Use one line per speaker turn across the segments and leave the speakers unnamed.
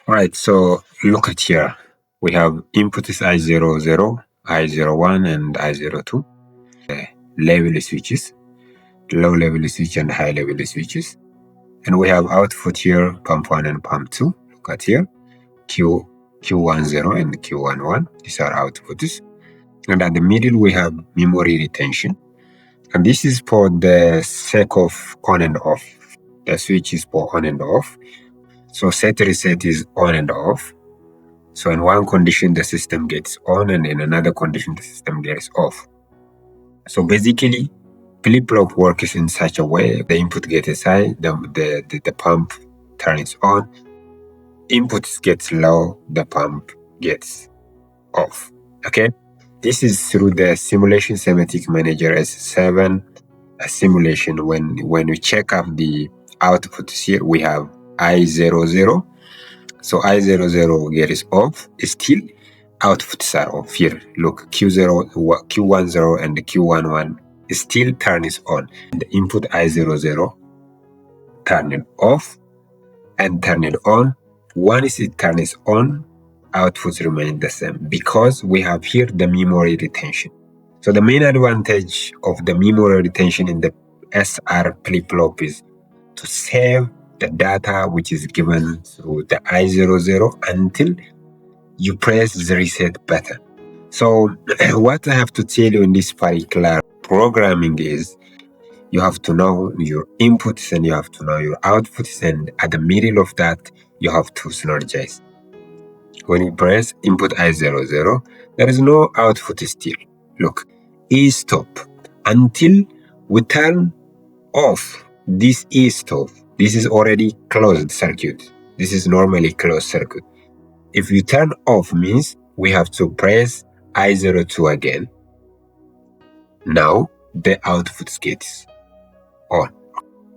All right, so look at here. We have input is I00, I01, and I02. Level switches, low level switch and high level switches. And we have output here, pump 1 and pump 2. Look at here, Q10 and Q11. These are outputs. And at the middle, we have memory retention. And this is for the sake of on and off. The switch is for on and off. So set reset is on and off. So in one condition, the system gets on, and in another condition, the system gets off. So basically, flip-flop works in such a way: the input gets high, the pump turns on. Input gets low, the pump gets off. Okay, this is through the simulation semantic manager S7 simulation. When we check up the outputs here, we have I00. So I00 gets off. Still, outputs are off here. Look, Q10 and Q11 still turns on. The input I00 turn it off and turn it on. Once it turns on, outputs remain the same because we have here the memory retention. So the main advantage of the memory retention in the SR flip-flop is to save the data which is given through the I00 until you press the reset button. So what I have to tell you in this particular programming is you have to know your inputs and you have to know your outputs, and at the middle of that, you have to synergize. When you press input I00, there is no output still. Look, E-stop. Until we turn off this E-stop, this is already closed circuit. This is normally closed circuit. If you turn off means we have to press I02 again. Now the output gets on.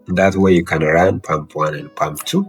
That way you can run pump 1 and pump 2